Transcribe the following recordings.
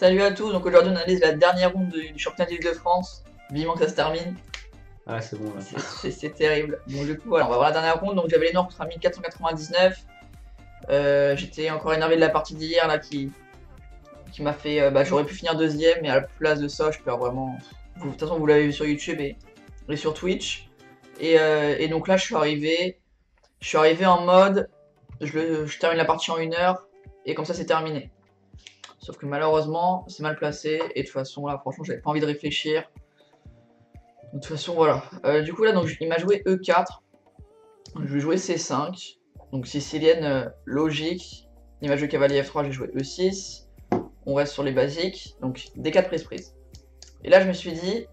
Salut à tous, donc aujourd'hui on analyse la dernière ronde du championnat d'Île-de-France. Vivement que ça se termine. Ah, c'est bon là. C'est terrible. Bon, du coup, voilà, on va voir la dernière ronde. Donc j'avais les Noirs contre 1499. J'étais encore énervé de la partie d'hier là qui m'a fait. J'aurais pu finir deuxième, mais à la place de ça, je perds vraiment. De toute façon, vous l'avez vu sur YouTube et sur Twitch. Et donc là, je suis arrivé. En mode. Je termine la partie en 1 heure. Et comme ça, c'est terminé. Sauf que malheureusement, c'est mal placé. Et de toute façon, là, franchement, j'avais pas envie de réfléchir. De toute façon, voilà. Du coup, là, donc, il m'a joué E4. Je vais jouer C5. Donc, sicilienne logique. Il m'a joué cavalier F3, j'ai joué E6. On reste sur les basiques. Donc, D4 prise. Et là, je me suis dit,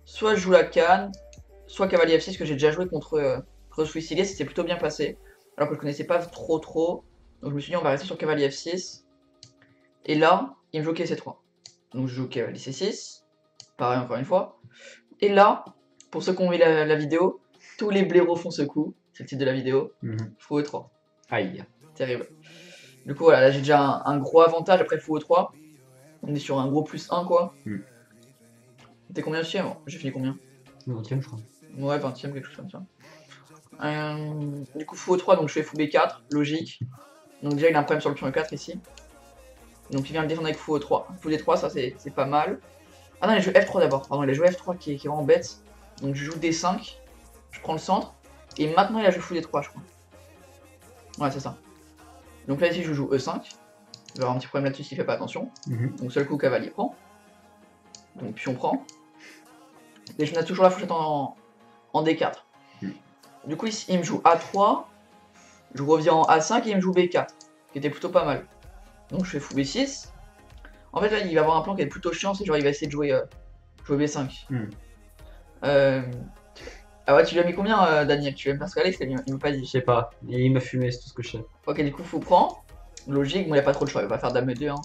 soit je joue la canne, soit cavalier F6, que j'ai déjà joué contre Sicilien, c'était plutôt bien passé. Alors que je connaissais pas trop. Donc, je me suis dit, on va rester sur cavalier F6. Et là, il me joue C3. Donc, je joue cavalier C6. Pareil, encore une fois. Et là, pour ceux qui ont vu la vidéo, tous les blaireaux font ce coup. C'est le titre de la vidéo. Fou E3. Aïe. Terrible. Du coup, voilà, là j'ai déjà un gros avantage après le fou E3. On est sur un gros +1 quoi. T'es combien aussi? J'ai fini combien? 20ème, je crois. Ouais, 20ème, quelque chose comme ça. Du coup, fou E3, donc je fais fou B4, logique. Donc déjà, il a un problème sur le pion E4 ici. Donc il vient le défendre avec fou E3. Fou D3, ça c'est pas mal. Ah non, il a joué F3 d'abord. Pardon, il a joué F3 qui est vraiment bête. Donc je joue D5. Je prends le centre. Et maintenant, il a joué fou D3, je crois. Ouais, c'est ça. Donc là, ici, je joue E5. Il va avoir un petit problème là-dessus s'il fait pas attention. Donc seul coup, cavalier prend. Donc pion prend. Et je mets toujours la fourchette en D4. Du coup, ici, il me joue A3. Je reviens en A5 et il me joue B4. Qui était plutôt pas mal. Donc je fais fou B6. En fait, là, il va avoir un plan qui est plutôt chiant. C'est genre, il va essayer de jouer B5. Ah ouais, tu lui as mis combien, Daniel? Tu lui as mis parce qu'Alex, il m'a pas dit. Je sais pas. Il m'a fumé, c'est tout ce que je sais. Ok, du coup, fou prend. Logique, bon, il a pas trop de choix. Il va faire dame E2. Hein.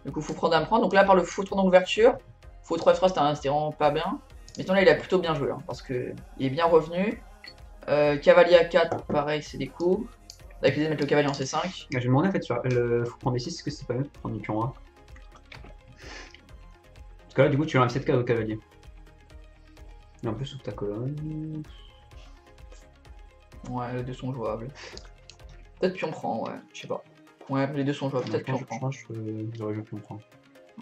Du coup, fou prend, dame prend. Donc là, par le fou 3 d'ouverture, fou 3 F3, c'était vraiment pas bien. Mais sinon, là, il a plutôt bien joué. Hein, parce que il est bien revenu. Cavalier A4, pareil, c'est des coups. Avec l'idée de mettre le cavalier en C5. Je me demandais en fait sur le fou prendre D6, est-ce que c'est pas mieux de prendre du pion A? Parce que là, du coup, tu as un 7K au cavalier. Et en plus, sous ta colonne. Ouais, les deux sont jouables. Peut-être pion prend, ouais, je sais pas. Ouais, les deux sont jouables, peut-être pion prend. J'aurais joué pion prend.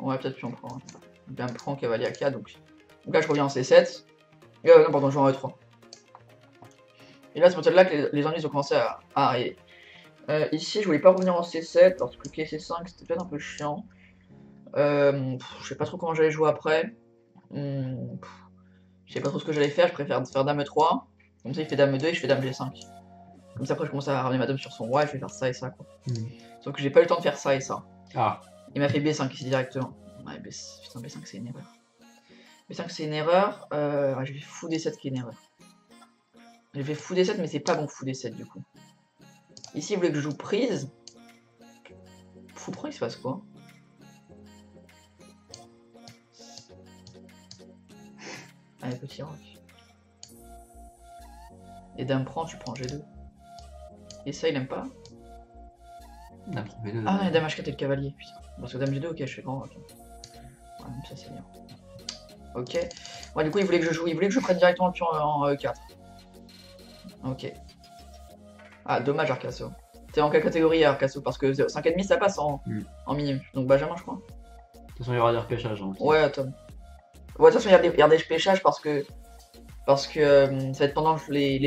Ouais, peut-être pion prend. Bien prend, cavalier A4, donc là, je reviens en C7. Non, pardon, je joue en E3. Et là, c'est peut-être là que les ennuis ont commencé à arriver. Ici, je voulais pas revenir en C7 parce que C5 c'était peut-être un peu chiant. Je sais pas trop comment j'allais jouer après. Je sais pas trop ce que j'allais faire, je préfère faire dame E3. Comme ça, il fait dame E2 et je fais dame G5. Comme ça, après, je commence à ramener ma dame sur son roi et je vais faire ça et ça quoi. Sauf que j'ai pas eu le temps de faire ça et ça. Ah. Il m'a fait B5 ici directement. Ouais, putain, B5 c'est une erreur. B5 c'est une erreur. Ouais, je vais fou D7 qui est une erreur. J'ai fait fou D7 mais c'est pas bon fou D7 du coup. Ici il voulait que je joue prise. Fou prend il se passe quoi? Allez petit rock. Et dame prend, tu prends G2. Et ça il aime pas? Dame prend B2. Ah non, dame H4 et le cavalier, putain. Parce que dame G2 ok je fais grand ok. Ouais même ça c'est bien. Ok. Ouais du coup il voulait que je joue, il voulait que je prenne directement le pion en E4. Ok. Ah dommage Arcasso. T'es en quelle catégorie Arcasso? Parce que 5,5 ça passe en minime. Donc Benjamin je crois. De toute façon il y aura des repêchages. Hein, ouais attends. Ouais de toute façon il y a des repêchages parce que ça va être pendant les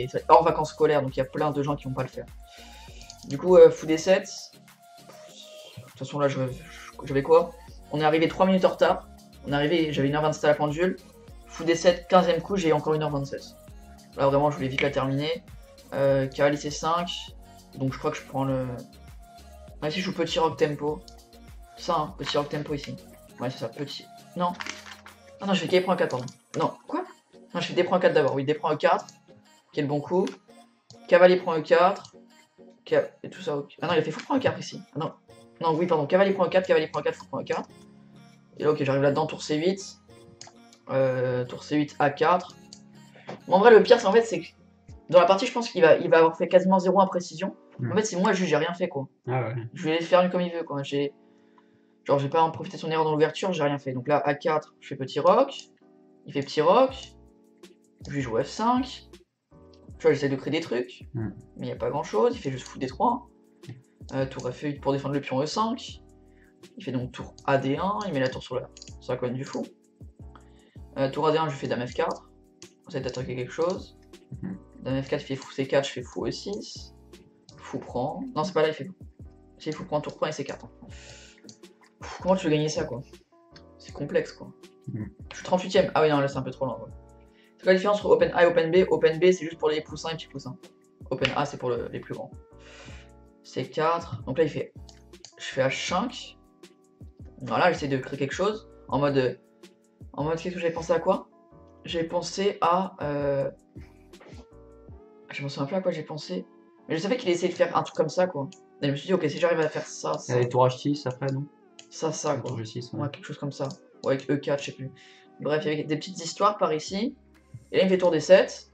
ça va être hors vacances scolaires donc il y a plein de gens qui vont pas le faire. Du coup fou D7. De toute façon là j'avais quoi? On est arrivé 3 minutes en retard. On est arrivé, j'avais 1h27 à la pendule. Fou D7, 15ème coup, j'ai encore 1h27. Là vraiment je voulais vite la terminer. Cavalier C5. Donc je crois que je prends le. Ah ici je joue petit rock tempo. Ça hein, petit rock tempo ici. Ouais c'est ça, petit. Non. Ah non je fais D prend E4 pardon. Non, quoi? Non je fais D prend E4 d'abord, oui D prend E4. Qui est le bon coup. Cavalier prend E4. Et tout ça. Ah non il a fait fou prend E4 ici. Ah non. Non oui pardon, cavalier prend E4, cavalier prend E4, fou prend E4. Et là ok j'arrive là-dedans, tour C8. Tour C8 A4. Bon, en vrai le pire c'est en fait c'est que dans la partie je pense qu'il va avoir fait quasiment 0 imprécision. En fait c'est moi juge, j'ai rien fait quoi. Ah ouais. Je vais faire comme il veut quoi. Genre, j'ai pas en profité de son erreur dans l'ouverture, j'ai rien fait. Donc là, A4, je fais petit roc. Il fait petit roc. Je joue F5. Tu vois, j'essaie de créer des trucs. Mais il n'y a pas grand chose. Il fait juste fou D3. Tour F8 pour défendre le pion E5. Il fait donc tour AD1. Il met la tour sur la colonne du fou. Tour AD1, je fais Dame F4. On essaie d'attaquer quelque chose. Dame F4, il fait fou C4, je fais fou E6. Fou prend. Non, c'est pas là, il fait fou. Si fou prend, tour prend et C4. Comment tu veux gagner ça, quoi? C'est complexe, quoi. Je suis 38ème. Ah oui, non, là, c'est un peu trop lent. Ouais. C'est quoi la différence entre Open A et Open B? Open B, c'est juste pour les poussins et petits poussins. Open A, c'est pour les plus grands. C4. Donc là, je fais H5. Voilà, j'essaie de créer quelque chose. En mode, qu'est-ce que j'avais pensé à quoi? J'ai pensé à... Je me souviens plus à quoi j'ai pensé. Mais je savais qu'il essayait de faire un truc comme ça, quoi. Et je me suis dit, ok, si j'arrive à faire ça, Il y a les tours H6 après, non? Ça, quoi. Tour G6, ouais, quelque chose comme ça. Ou avec E4, je sais plus. Bref, il y avait des petites histoires par ici. Et là, il me fait tour D7.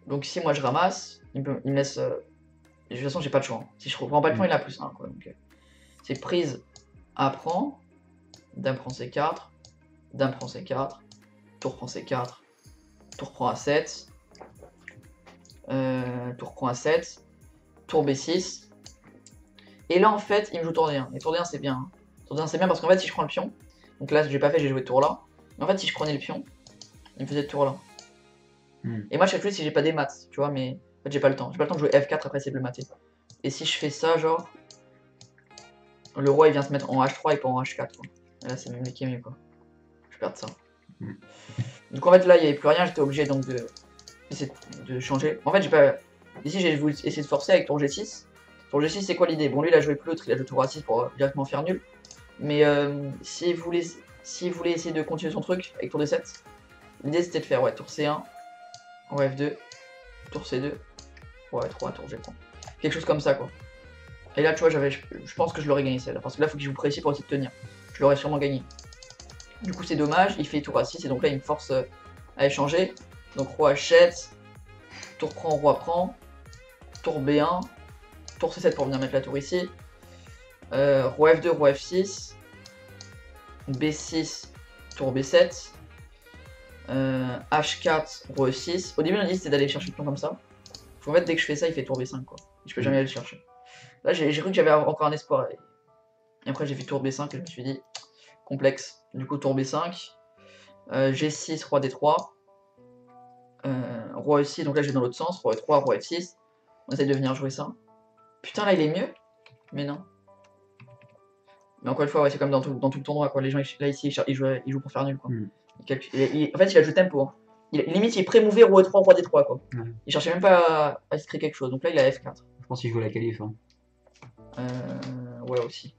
Donc ici, moi, je ramasse. Il me laisse... De toute façon, j'ai pas de choix. Si je reprends pas le point, il a plus 1, quoi. C'est prise, A prend. Dame prend C4. Dame prend C4. Tour prend C4. Tour prend A7. Tour prend A7. Tour B6. Et là, en fait, il me joue tour D1. Et tour D1, c'est bien. Hein. Tour D1, c'est bien parce qu'en fait, si je prends le pion, donc là, j'ai pas fait, j'ai joué tour là. Mais en fait, si je prenais le pion, il me faisait tour là. Et moi, je calcule si j'ai pas des maths, tu vois, mais en fait, j'ai pas le temps. J'ai pas le temps de jouer F4 après, c'est plus maté. Et si je fais ça, genre, le roi, il vient se mettre en H3 et pas en H4, quoi. Et là, c'est même qui est mieux, quoi. Je perds ça. Donc, en fait, là, il n'y avait plus rien, j'étais obligé donc de changer. En fait, j'ai pas. Ici, j'ai voulu essayer de forcer avec tour G6. Tour G6, c'est quoi l'idée? Bon, lui, il a joué plus l'autre, il a joué tour A6 pour directement faire nul. Mais s'il voulait essayer de continuer son truc avec tour D7, l'idée c'était de faire ouais, tour C1, roi F2, tour C2, roi F3, tour G3. Quelque chose comme ça, quoi. Et là, tu vois, je pense que je l'aurais gagné celle-là. Parce que là, il faut qu'il joue précis pour essayer de tenir. Je l'aurais sûrement gagné. Du coup, c'est dommage. Il fait tour A6 et donc là, il me force à échanger. Donc, roi H7, tour prend, tour B1, tour C7 pour venir mettre la tour ici. Roi F2, roi F6, B6, tour B7, H4, roi E6. Au début, on a dit c'était d'aller chercher le pion comme ça. En fait, dès que je fais ça, il fait tour B5, quoi. Je peux jamais aller le chercher. Là, j'ai cru que j'avais encore un espoir. Et après, j'ai fait tour B5 et je me suis dit, complexe. Du coup, tour B5, G6, roi D3, roi E6, donc là, je vais dans l'autre sens, roi E3, roi F6. On essaie de venir jouer ça. Putain, là, il est mieux. Mais non. Mais encore une fois, ouais, c'est comme dans tout le tournoi, quoi. Les gens, là, ici, ils jouent pour faire nul, quoi. En fait, il a joué tempo. Hein. Limite, il est pré-mouvé roi E3, roi D3, quoi. Il cherchait même pas à se créer quelque chose. Donc là, il a F4. Je pense qu'il joue la qualif. Hein. Ouais, aussi.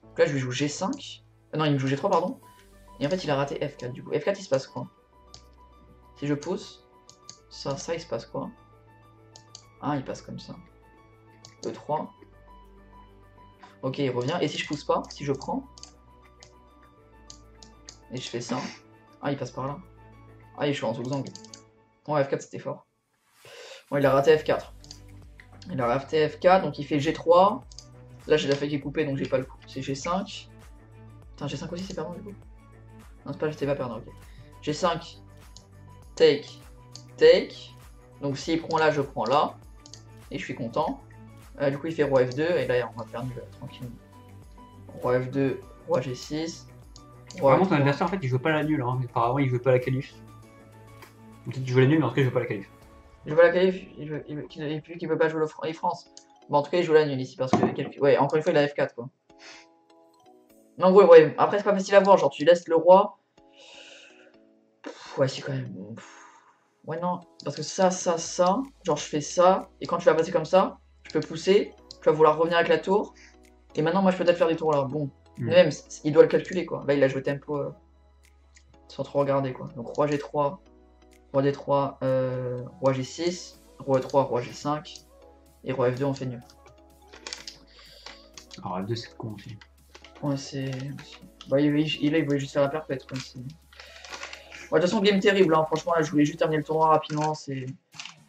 Donc là, je lui joue G5. Non, il me joue G3, pardon. Et en fait, il a raté F4, du coup. F4, il se passe quoi? Si je pousse, ça, il se passe quoi? Ah, il passe comme ça. E3. Ok, il revient. Et si je pousse pas, si je prends, et je fais ça. Ah, il passe par là. Ah, je suis en zigzag. Bon, F4, c'était fort. Bon, il a raté F4. Il a raté F4, donc il fait G3. Là, j'ai la feuille qui est coupée, donc j'ai pas le coup. C'est G5. Putain, G5 aussi, c'est perdant du coup. Non, c'est pas, j'étais pas perdant, ok. G5. Take. Take. Donc s'il prend là, je prends là. Et je suis content. Du coup, il fait roi F2. Et là, on va faire nul, tranquille. Roi F2, roi G6. Vraiment, ton adversaire, en fait, il joue pas la nulle. Hein. Apparemment, il joue pas la qualif. Peut-être qu'il joue la nulle, mais en tout cas, il joue pas la qualif. Il joue pas la qualif, il veut pas jouer les France. Bon, en tout cas, il joue la nulle ici parce que, ouais, encore une fois, il a F4 quoi. Mais en gros, ouais, après, c'est pas facile à voir. Genre, tu laisses le roi. Ouais, si, quand même. Ouais, non, parce que ça. Genre, je fais ça. Et quand tu vas passer comme ça, je peux pousser. Tu vas vouloir revenir avec la tour. Et maintenant, moi, je peux peut-être faire des tours là. Bon, mais même, il doit le calculer quoi. Là, il a joué tempo sans trop regarder quoi. Donc, roi G3. Roi D3, roi G6, roi E3, roi G5, et roi F2 on fait nul. Alors F2 c'est con aussi. Ouais c'est... Bah il voulait juste faire la perpète quoi. Ouais, de toute façon game terrible hein. Franchement là je voulais juste terminer le tournoi rapidement, c'est...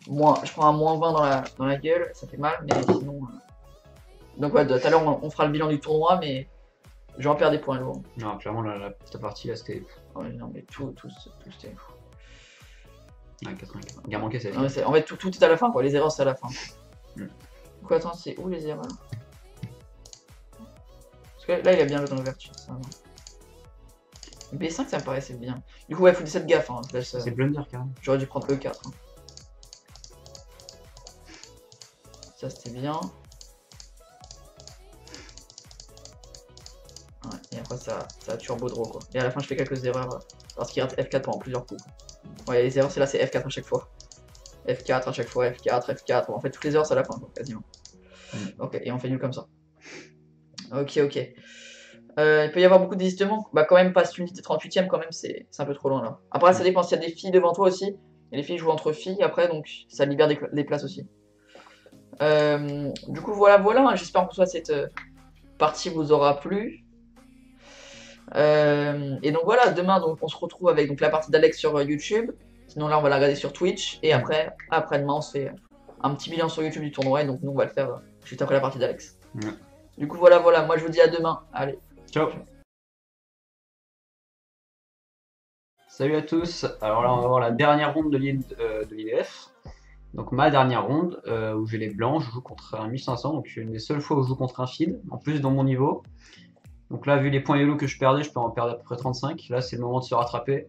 Je prends un -20 dans la gueule, ça fait mal, mais sinon... Donc ouais, tout à l'heure on fera le bilan du tournoi, mais J'en perds des points lourds. Non, clairement, la partie là, c'était. Oh, non, mais tout c'était fou. Ouais, 84. Il a manqué, c'est En fait, tout est à la fin, quoi. Les erreurs, c'est à la fin. Mm. Quoi, attends, c'est où les erreurs? Parce que là, il a bien joué dans l'ouverture, ça va. B5, ça me paraissait bien. Du coup, ouais, faut cette gaffe. Hein. C'est blunder, carrément. J'aurais dû prendre E4. Hein. Ça, c'était bien. Ouais, et après, ça a turbo draw, quoi. Et à la fin, je fais quelques erreurs parce qu'il rate F4 pendant plusieurs coups. Ouais, les erreurs, c'est là, c'est F4 à chaque fois. F4 à chaque fois, F4, F4. On fait toutes les erreurs, c'est à la fin, quoi, quasiment. Ok, et on fait nul comme ça. Ok. Il peut y avoir beaucoup de désistements. Bah, quand même, pas unité 38ème, quand même, c'est un peu trop loin là. Après, ça dépend s'il y a des filles devant toi aussi. Et les filles jouent entre filles après, donc ça libère des places aussi. Du coup, voilà. J'espère que cette partie vous aura plu. Et donc voilà, demain, donc, on se retrouve avec donc, la partie d'Alex sur YouTube. Sinon, là, on va la regarder sur Twitch. Et après-demain, on se fait un petit bilan sur YouTube du tournoi. Et donc, nous, on va le faire juste après la partie d'Alex. Du coup, voilà. Moi, je vous dis à demain. Allez. Ciao. Salut à tous. Alors là, on va voir la dernière ronde de l'IDF. Donc ma dernière ronde, où j'ai les blancs, je joue contre un 1500. Donc une des seules fois où je joue contre un feed, en plus dans mon niveau. Donc là, vu les points yellow que je perdais, je peux en perdre à peu près 35. Là, c'est le moment de se rattraper.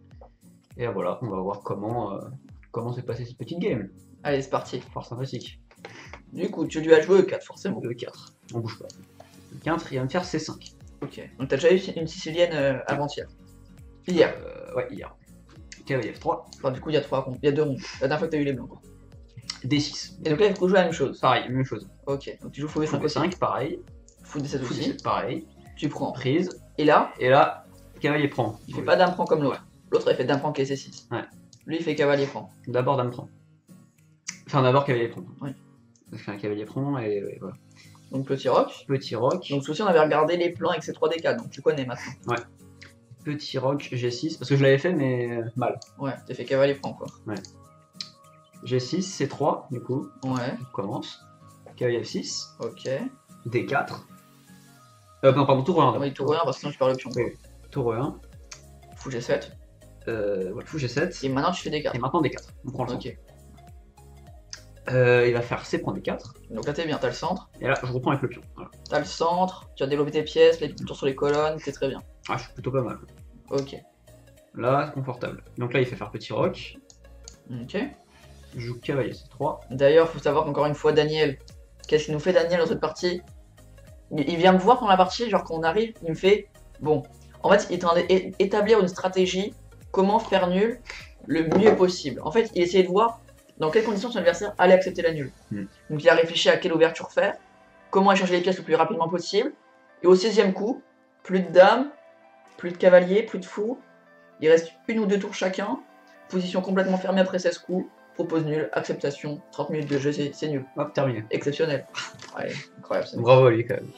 Et voilà, on va voir comment s'est passé cette petite game. Allez, c'est parti. Fort sympathique. Du coup, tu lui as joué E4, forcément. E4, on bouge pas. E4, il va me faire C5. Ok, donc t'as déjà eu une sicilienne avant-hier. Hier. Ouais, hier. Cavalier F3. Enfin, du coup, il y a 2 rondes. La dernière fois que t'as eu les blancs. Quoi. D6. Et donc là, il faut jouer la même chose. Pareil, même chose. Ok, donc tu joues fou D5 aussi. 5, pareil. Fou D7 Fou aussi. D7, pareil. Tu prends. Prise. Et là, cavalier prend. il fait pas dame prend comme l'autre. L'autre, il fait dame prend qui est C6. Ouais. Lui, il fait cavalier prend. D'abord dame prend. Enfin, d'abord cavalier prend. Ouais. Je fais un cavalier prend et voilà. Donc petit roc. Petit roc. Donc ceci, on avait regardé les plans avec ces 3D4, donc tu connais maintenant. Ouais. Petit roc G6, parce que je l'avais fait mais mal. Ouais, t'as fait cavalier prend quoi. Ouais. G6, C3 du coup. Ouais. On commence. Cavalier F6. Ok. D4. Non, pardon, tour 1 d'abord. Oui, tour 1 parce que sinon tu perds le pion. Oui. Tour 1. Fou G7. Ouais, fou G7. Et maintenant tu fais D4. Et maintenant D4. On prend le centre. Ok. Il va faire C prend D4. Donc là t'es bien, t'as le centre. Et là je reprends avec le pion. Voilà. T'as le centre, tu as développé tes pièces, les tours sur les colonnes, t'es très bien. Ah, je suis plutôt pas mal. Ok. Là, confortable. Donc là il fait faire petit roc. Ok. Je joue cavalier C3. D'ailleurs, faut savoir qu'encore une fois, Daniel, qu'est-ce qu'il nous fait Daniel dans cette partie? Il vient me voir pendant la partie, genre quand on arrive, il me fait bon. En fait, il est en train d'établir une stratégie, comment faire nul le mieux possible. En fait, il essayait de voir dans quelles conditions son adversaire allait accepter la nulle. Donc il a réfléchi à quelle ouverture faire, comment échanger les pièces le plus rapidement possible. Et au 16e coup, plus de dames, plus de cavaliers, plus de fous. Il reste 1 ou 2 tours chacun. Position complètement fermée après 16 coups. Propose nul, acceptation, 30 minutes de jeu, c'est nul. Hop, terminé. Exceptionnel. Ouais, incroyable. Bravo à lui quand même.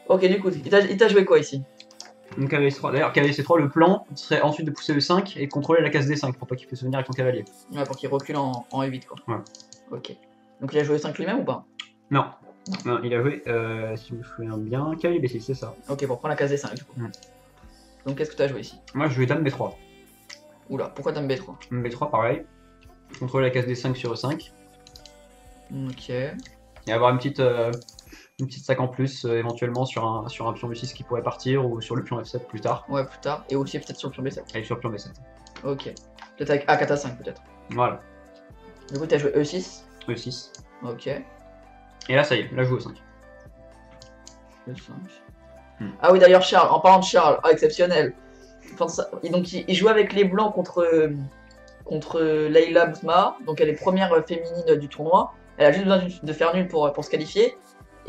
Ok, du coup, il t'a joué quoi ici? Donc cavalier C3. D'ailleurs, cavalier C3, le plan serait ensuite de pousser E5 et de contrôler la case D5 pour pas qu'il puisse venir avec ton cavalier. Ouais, pour qu'il recule en E8 quoi. Ouais. Ok. Donc il a joué 5 lui-même ou pas? Non. Non, il a joué, si je me souviens bien, cavalier B6, c'est ça. Ok, pour prendre la case D5 du coup. Donc qu'est-ce que t'as joué ici? Moi, je jouais dame B3. Oula, pourquoi dame B3? Dame B3, pareil. Contrôler la case D5 sur E5. Ok. Et avoir une petite sac en plus, éventuellement sur un pion B6 qui pourrait partir ou sur le pion F7 plus tard. Ouais, plus tard. Et aussi peut-être sur le pion B7. Et sur le pion B7. Ok. Peut-être avec A4 A5 peut-être. Voilà. Du coup, t'as joué E6. E6. Ok. Et là, ça y est, là, je joue E5. E5. Ah oui, d'ailleurs, Charles, en parlant de Charles, exceptionnel. Enfin, donc, il joue avec les blancs contre Leila Boutma. Donc, elle est première féminine du tournoi. Elle a juste besoin de faire nul pour se qualifier.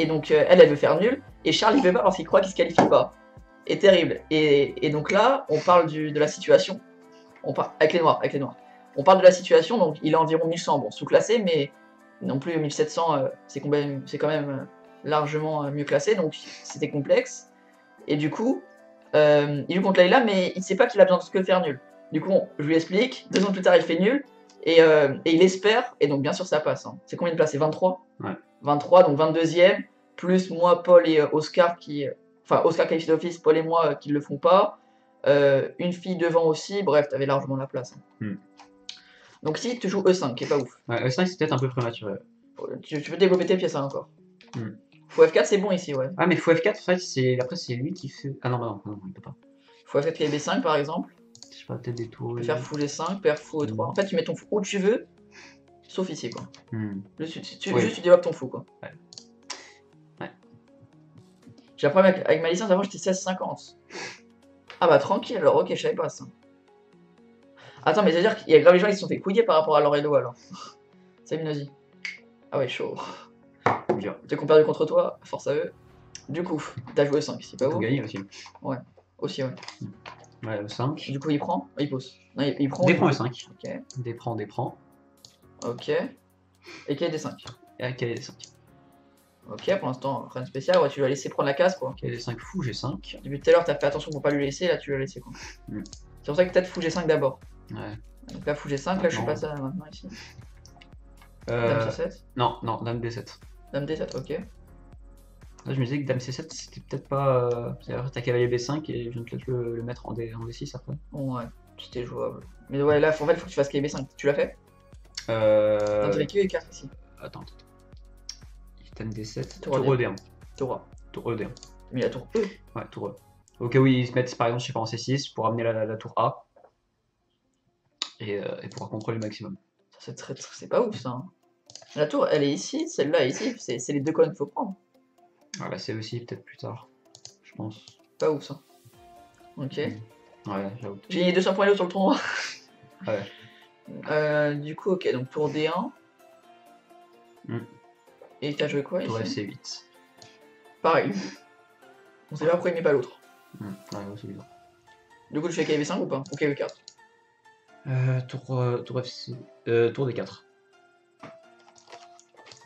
Et donc, elle veut faire nul. Et Charles, il veut pas parce qu'il croit qu'il se qualifie pas. Et terrible. Et donc là, on parle de la situation. Avec les noirs. On parle de la situation. Donc, il est environ 1100. Bon, sous-classé, mais non plus 1700. C'est quand même largement mieux classé. Donc, c'était complexe. Et du coup, il joue contre Leila, mais il sait pas qu'il a besoin de que faire nul. Du coup, je lui explique. 2 ans plus tard, il fait nul. Et il espère, et donc bien sûr ça passe. Hein. C'est combien de places? C'est 23 ? Ouais. 23, donc 22e, plus moi, Paul et Oscar qui Enfin, Oscar qualifié d'office, Paul et moi qui le font pas. Une fille devant aussi, bref, t'avais largement la place. Donc si tu joues E5, qui est pas ouf. Ouais, E5 c'est peut-être un peu prématuré. Tu peux développer tes pièces hein, encore. Hmm. Fou F4 c'est bon ici, ouais. Ah mais fou F4 en fait c'est après c'est lui qui fait. Ah non bah non, il peut pas. Fou F4 qui est B5 par exemple. Je sais pas peut-être des tours. Tu peux faire fou G5, paire fou E3. En fait tu mets ton fou où tu veux, sauf ici quoi. Juste tu développes ton fou quoi. Ouais. J'ai un problème avec ma licence, avant j'étais 16,50. Ah bah tranquille alors, ok je savais pas ça. Attends mais c'est-à-dire qu'il y a grave les gens qui se sont fait couiller par rapport à leur elo alors. Salut Nozy. Ah ouais chaud. Dès qu'on perdu contre toi, force à eux. Du coup, t'as joué 5, c'est pas Pour ouf. gagner aussi. Ouais, aussi ouais. Ouais, E5. Du coup il prend, il pose. Non, il prend. Déprend E5. Ok. Déprend. Ok. Et quel D5. Et à quel D5. Ok, pour l'instant, rien de spécial, ouais, tu vas laisser prendre la case quoi. Quel D5 fou G5. Depuis tout à l'heure, t'as fait attention pour pas lui laisser, là tu l'as laissé quoi. C'est pour ça que peut-être fou G5 d'abord. Ouais. Donc là, fou G5, là je suis passé à maintenant ici. Dame C7. Non, Dame D7. Dame D7, ok. Là, je me disais que Dame C7 c'était peut-être pas. Après, t'as cavalier B5 et je viens peut-être le mettre en D6 après. Ouais, c'était jouable. Mais ouais, là, en fait, il faut que tu fasses KB5. Tu l'as fait T'as que les cartes ici. Attends. Dame D7. Tour E1. Tour E1. Mais la tour E. Ouais, tour E. Ok, oui, ils se mettent par exemple, je sais pas, en C6 pour amener la tour A. Et pouvoir contrôler le maximum. C'est pas ouf ça. Hein. La tour, elle est ici, celle-là est ici. C'est les deux colonnes qu'il faut prendre. Ah, là, c'est aussi peut-être plus tard. Je pense. Pas ouf ça. Ok. Ouais, j'avoue. J'ai gagné 200 points Elo sur le tournoi. Ouais. Du coup, ok, donc tour D1. Et t'as joué quoi Tour ici FC8. Pareil. On sait pas pourquoi il met pas l'autre. Ouais, c'est bizarre. Du coup, tu fais KB5 ou pas Ou KB4 tour FC. Tour D4.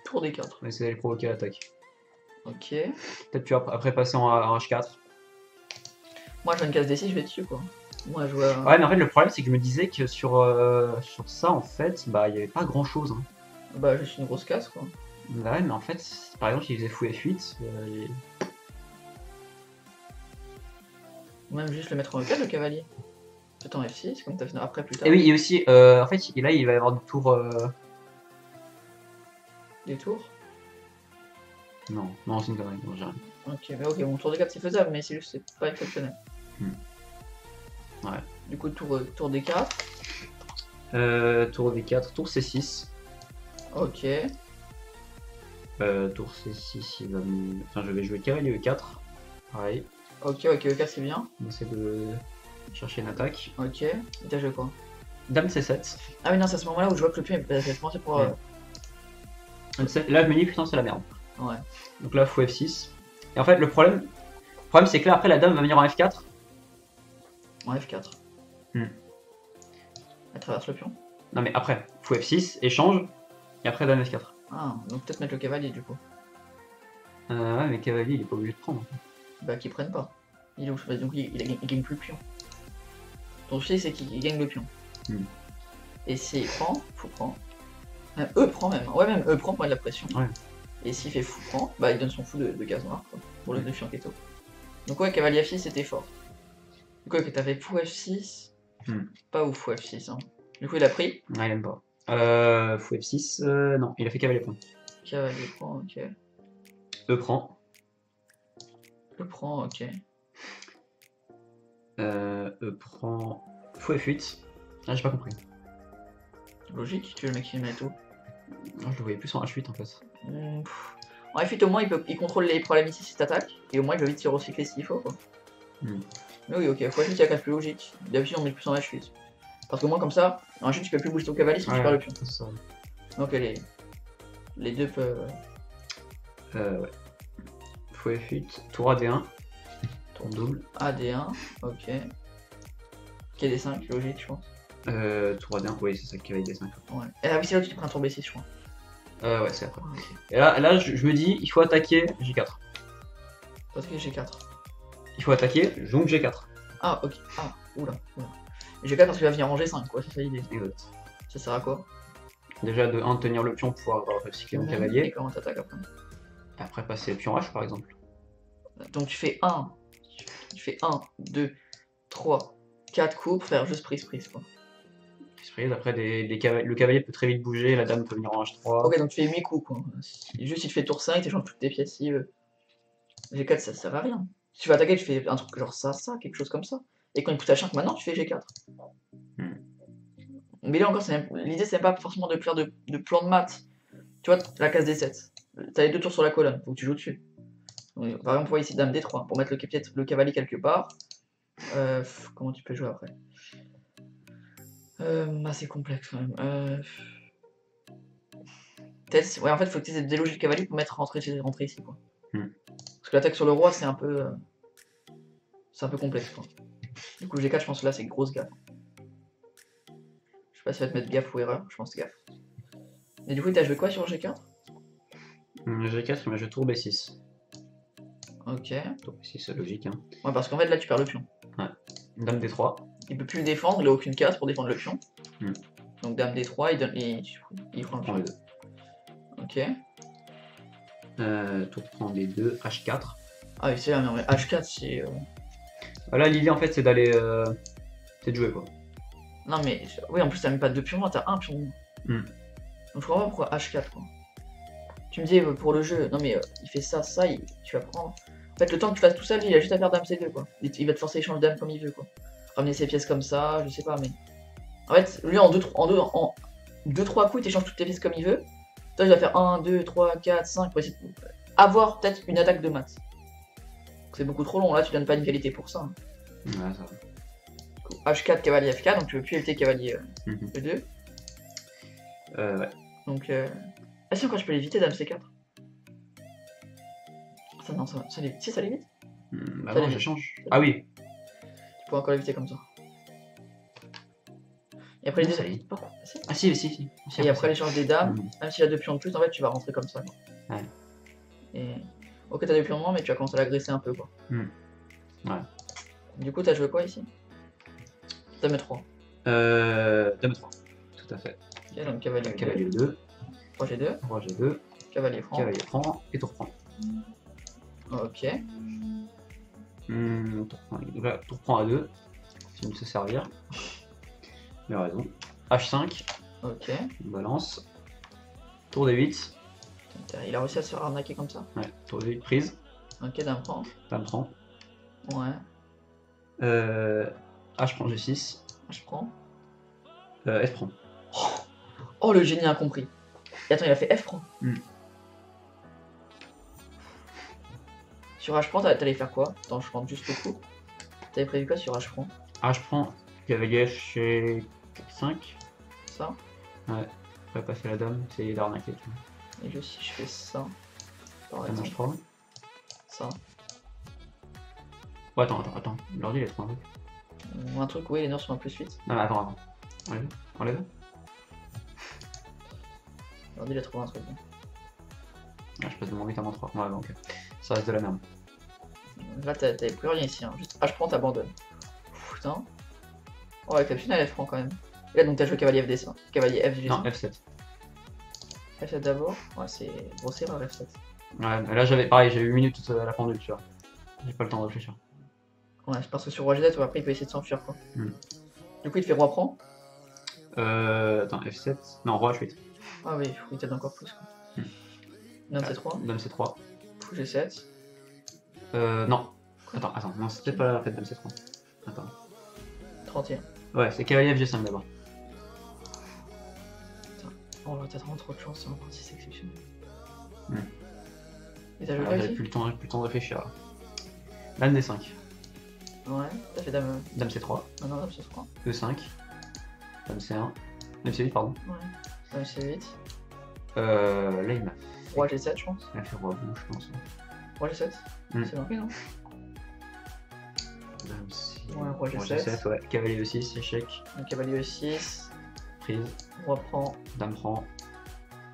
Tour D4. On va essayer d'aller provoquer l'attaque. Ok. Peut-être tu vas après passer en H4. Moi, je vois une case D6, je vais dessus quoi. Moi, je vois. Ouais, mais en fait, le problème, c'est que je me disais que sur ça, en fait, bah, il y avait pas grand chose. Hein. Bah, juste une grosse case quoi. Ouais, mais en fait, par exemple, il faisait fou F8. Ou même juste le mettre en E4, le cavalier. Peut-être en F6, comme t'as fait après plus tard. Et oui, et aussi, en fait, là, il va y avoir des tours. Des tours. Non, c'est une connerie, non, j'ai rien. Ok, mais ok, mon tour D4 c'est faisable, mais c'est juste c'est pas exceptionnel. Ouais. Du coup, tour D4. Tour D4, tour C6. Ok. Tour C6, il va me... Enfin, je vais jouer cavalier E4. Pareil. Ok, E4 c'est bien. On essaie de chercher une attaque. Ok. Et t'as joué quoi Dame C7. Ah oui, non, c'est à ce moment-là où je vois que le pion est pensé pour. Là, je me dis, putain, c'est la merde. Ouais. Donc là, fou F6. Et en fait, le problème c'est que là, après, la dame va venir en F4. En F4. Elle traverse le pion. Non, mais après, fou F6, échange. Et après, dame F4. Ah, donc peut-être mettre le cavalier du coup. Ouais, mais cavalier, il est pas obligé de prendre. Bah, qu'ils prennent pas. Il est où donc il gagne plus le pion. Ton souci, c'est qu'il gagne le pion. Et s'il prend, fou prend. Même E prend même. Ouais, même E prend pour mettre de la pression. Ouais. Et s'il fait fou prend, bah il donne son fou de case noire quoi, pour le défi en keto. Donc ouais, cavalier F6 c'était fort. Du coup, t'as fait fou F6. Pas ouf fou F6. Hein. Du coup, il a pris. Ouais, il aime pas. Fou F6, non, il a fait cavalier prend. Cavalier prend, ok. E prend. E prend, ok. E prend. Fou F8. Ah, j'ai pas compris. Logique, tu veux le mec qui met tout. Je le voyais plus en H8 en fait. En F8 au moins il contrôle les problèmes ici si t'attaques, et au moins il peut vite se recycler s'il faut quoi. Mais oui, ok, F8 il y a case plus logique. D'habitude on met plus en H8. Parce qu'au moins comme ça, en H8 tu peux plus bouger ton cavalier sinon tu perds le pion. Ça. Donc les deux peuvent. Ouais. Fou F8, tour AD1. Tour double. AD1, ok. KD5, logique je pense. Tour AD1, oui c'est ça, cavalier D5. Ouais. Ah oui c'est là où tu prends un tour B6 je crois. Ouais c'est après. Okay. Et là je me dis, il faut attaquer G4. Parce que G4. Il faut attaquer, donc G4. Ah ok, ah, oula. G4 parce qu'il va venir en G5 quoi, c'est ça l'idée. Exact. Ça sert à quoi? Déjà de 1 tenir le pion pour pouvoir recycler mon cavalier. Et comment t'attaques après? Et après passer le pion H par exemple. Donc tu fais 1, Tu fais 1, 2, 3, 4 coups pour faire juste prise, quoi. Prise, après, le cavalier peut très vite bouger, la dame peut venir en H3. Ok, donc tu fais 8 coups, quoi. Juste, il te fait tour 5, tu échanges toutes tes pièces s'il veut. G4, ça sert à rien. Si tu vas attaquer, tu fais un truc genre ça, quelque chose comme ça. Et quand il pousse à 5 maintenant, tu fais G4. Mais là encore, l'idée, c'est pas forcément de faire de plan de maths. Tu vois, la case D7. T'as les 2 tours sur la colonne, faut que tu joues dessus. Donc, par exemple, on voit ici Dame D3, pour mettre le cavalier quelque part. Comment tu peux jouer après? C'est complexe quand même. Ouais, en fait, faut que tu essaies de déloger le cavalier pour rentrer ici, quoi. Parce que l'attaque sur le roi, c'est un peu complexe, quoi. Du coup, G4, je pense que là, c'est grosse gaffe. Je sais pas si ça va te mettre gaffe ou erreur, je pense gaffe. Et du coup, t'as joué quoi sur G4? G4, il m'a joué tour B6. Ok. Tour B6, c'est logique, hein. Ouais, parce qu'en fait, là, tu perds le pion. Ouais. Dame D3. Il peut plus le défendre, il a aucune case pour défendre le pion. Donc Dame D3, il prend le pion. Les deux. Ok. Tour prend D2, H4. Ah oui, c'est là, mais H4, c'est... Là, l'idée, en fait, c'est d'aller... c'est de jouer, quoi. Non, mais... Oui, en plus, t'as même pas 2 pions, t'as un pion. Donc je comprends pas pourquoi H4, quoi. Tu me disais, pour le jeu, non mais il fait ça, tu vas prendre... En fait, le temps que tu fasses tout ça, lui, il a juste à faire Dame C2, quoi. Il va te forcer à échanger Dame comme il veut, quoi. Ramener ses pièces comme ça, je sais pas, mais... En fait, lui, en 2-3 coups, il t'échange toutes tes pièces comme il veut. Toi, il va faire 1, 2, 3, 4, 5 pour essayer de avoir peut-être une attaque de maths. C'est beaucoup trop long, là, tu donnes pas une qualité pour ça. Hein. Ouais, ça va. H4, cavalier FK, donc tu veux plus LT cavalier E2. Ouais. Donc, ah si, encore, je peux l'éviter, Dame C4. Ça, non, ça l'évite. Si, ça l'évite. Bah non, j'échange. Ah oui. Tu peux encore l'éviter comme ça. Et après, ça l'évite pas. Ah si. Si. Et après l'échange des dames, même s'il y a 2 pions de plus, en fait, tu vas rentrer comme ça. Quoi. Ouais. Et... Ok, t'as 2 pions de moins, mais tu vas commencer à l'agresser un peu, quoi. Ouais. Du coup, t'as joué quoi ici? Dame 3. Dame 3. Tout à fait. Ok, donc cavalier 2. Roi G2. Roi G2. Cavalier franc. Cavalier franc et tour franc. Ok. Tour franc à 2. Si on ne se servir. Il a raison. H5. Ok. Balance. Tour D8. Il a réussi à se faire arnaquer comme ça. Ouais, tour D8 prise. Ok, Dame franc. Dame franc. Ouais. H prend G6. Je prends. F prend. Oh, le génie incompris. Et attends, il a fait F prend. Sur H prend, t'allais faire quoi? Attends, je rentre juste au coup. T'avais prévu quoi sur H prend? H prend. Cavalier F chez 5. Ça. Ouais. On va passer la dame, c'est d'arnaquer. Et juste si je fais ça. Dame H3. Ça. Ouais, attends. L'ordi il est trop un truc. Un truc, oui, les noirs sont un plus 8. Non, mais attends. Enlève. L'ordi il a trouvé un truc. Ah, je passe de mon 8 à mon 3. Ouais, donc ça reste de la merde. Là, t'avais plus rien ici. Hein. Juste H prend, t'abandonnes. Putain. Oh, exceptionnel F prend quand même. Et là, donc t'as joué cavalier FD ça. Cavalier FG. Non, F7. F7 d'abord. Ouais, c'est grosse erreur F7. Ouais, mais là j'avais pareil, j'ai eu 1 minute à la pendule, tu vois. J'ai pas le temps de réfléchir. Ouais, c'est parce que sur Roi G7, après il peut essayer de s'enfuir quoi. Du coup, il te fait Roi prend. Attends, F7. Non, Roi H8. Ah oui, il t'aide encore plus quoi. Dame C3. Dame C3. Fou G7. Non. Attends, non, c'est peut-être pas la fête Dame C3. Attends. 31. Ouais, c'est cavalier FG5 d'abord. Oh là, t'as vraiment trop de chance sur un parti, c'est exceptionnel. Et t'as joué quoi J'avais ici? plus le temps de réfléchir là. Dame D5. Ouais, t'as fait Dame... Dame C3. Ah non, Dame C3. E5. Dame C1. Dame C8, pardon. Ouais. Dame C8. Là il m'a fait... Roi G7, je pense. Il a fait Roi Bouche, je pense. Roi G7. C'est marqué, non? Dame C... Ouais, Roi G7. Ouais. Cavalier E6, échec. Donc cavalier E6. Prise. Roi prend. Dame prend.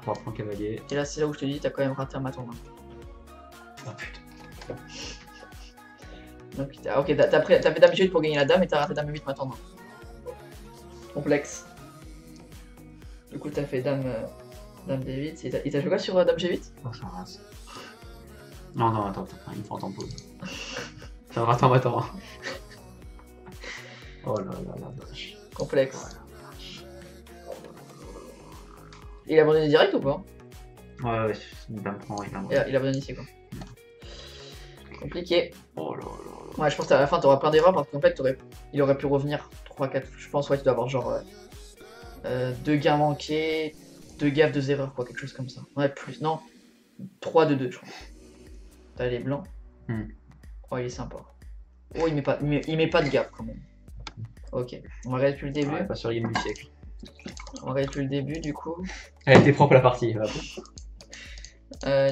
Roi prend cavalier. Et là, c'est là où je te dis, t'as quand même raté un maton. Oh putain. Donc, ok, t'as fait Dame G8 pour gagner la dame et t'as raté Dame 8 maintenant. Complexe. Du coup, t'as fait Dame D8. Et t'as joué quoi sur Dame G8? Oh, ça rase. Non, attends, il me faut en temps pause. Attends, attends. Oh là là la vache. Complexe. Il a abandonné direct ou pas? Ouais, il va me prendre, Il abandonne ici quoi. Compliqué. Oh là là là. Ouais, je pense qu'à la fin t'auras plein d'erreurs parce qu'en fait il aurait pu revenir 3-4. Je pense, ouais, tu dois avoir genre 2 gains manqués, 2 gaffes, 2 erreurs, quoi, quelque chose comme ça. Ouais, plus, non, 3 de 2, je crois. T'as les blancs. Oh, il est sympa. Oh, il met pas de gaffe quand même. Ok, on va regarder depuis le début. Ouais, pas sur le game du siècle. On va regarder depuis le début du coup. Elle était propre la partie.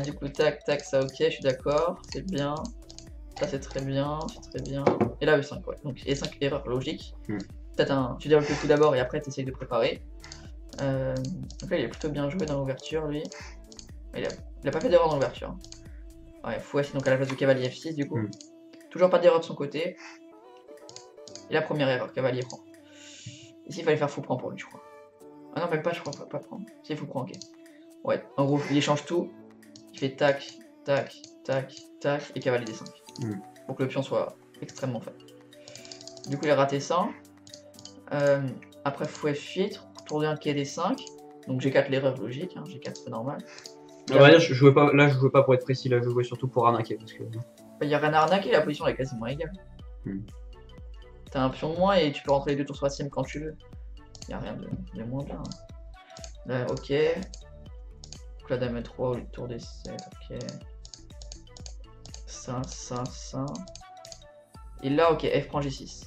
Du coup, tac, tac, ça ok, je suis d'accord, c'est bien. Ça c'est très bien, c'est très bien. Et là, E5, ouais. Donc, et 5 erreurs logiques. Peut-être tu développes le coup d'abord et après tu essayes de préparer. Donc là, il est plutôt bien joué dans l'ouverture, lui. Il a pas fait d'erreur dans l'ouverture. Ouais, fou aussi, donc à la place de cavalier F6, du coup. Toujours pas d'erreur de son côté. Et la première erreur, cavalier prend. Ici, il fallait faire fou prend pour lui, je crois. Ah non, même pas, je crois, pas prendre. Si, fou prend, ok. Ouais, en gros, il échange tout. Il fait tac, tac, tac, tac, et cavalier D5. Pour que le pion soit extrêmement faible. Du coup, il a raté ça. Après, fou F8, tour de 1 quai D5. Donc G4 l'erreur logique, hein. G4 c'est normal. On va dire, je jouais pas pour être précis, là je jouais surtout pour arnaquer. Parce que... Il y a rien à arnaquer, la position est quasiment égale. T'as un pion de moins et tu peux rentrer les 2 tours sur la sim quand tu veux. Il n'y a rien de moins bien. Là, ok. Donc la dame E3 ou le tour D7, ok. Ça. Et là, ok, F prend G6.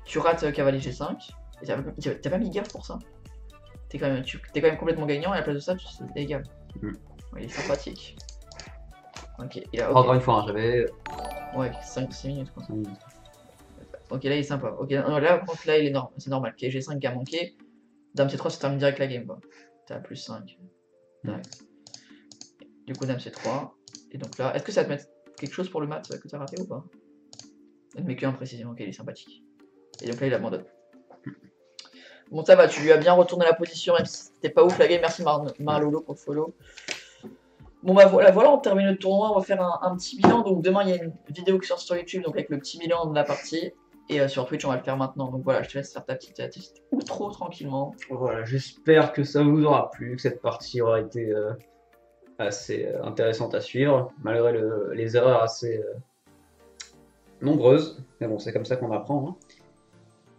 Tu rates cavalier G5. T'as pas mis gaffe pour ça. T'es quand même complètement gagnant et à la place de ça, tu te dégages. Ouais, il est sympathique. Ok, il a, okay. Encore une fois, hein, j'avais. Ouais, 5-6 minutes quoi. Ok, là il est sympa. Ok, non, là par contre, là il est normal. C'est normal. Ok, G5 qui a manqué. Dame C3, ça termine direct la game quoi. T'as plus 5. Du coup, Dame C3. Et donc là, est-ce que ça va te mettre quelque chose pour le mat que t'as raté ou pas? Elle met que imprécision. Ok, il est sympathique. Et donc là, il abandonne. Bon, ça va, tu lui as bien retourné la position, même si c'était pas ouf la game. Merci Marlolo pour le follow. Bon bah voilà, on termine le tournoi, on va faire un petit bilan. Donc demain il y a une vidéo qui sort sur YouTube donc avec le petit bilan de la partie. Et sur Twitch on va le faire maintenant. Donc voilà, je te laisse faire ta petite outro tranquillement. Voilà, j'espère que ça vous aura plu, que cette partie aura été assez intéressante à suivre, malgré les erreurs assez nombreuses. Mais bon, c'est comme ça qu'on apprend. Hein.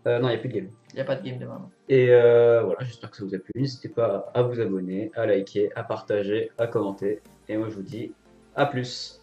Non, il n'y a plus de game. Il n'y a pas de game demain. Et voilà, j'espère que ça vous a plu. N'hésitez pas à vous abonner, à liker, à partager, à commenter. Et moi je vous dis à plus.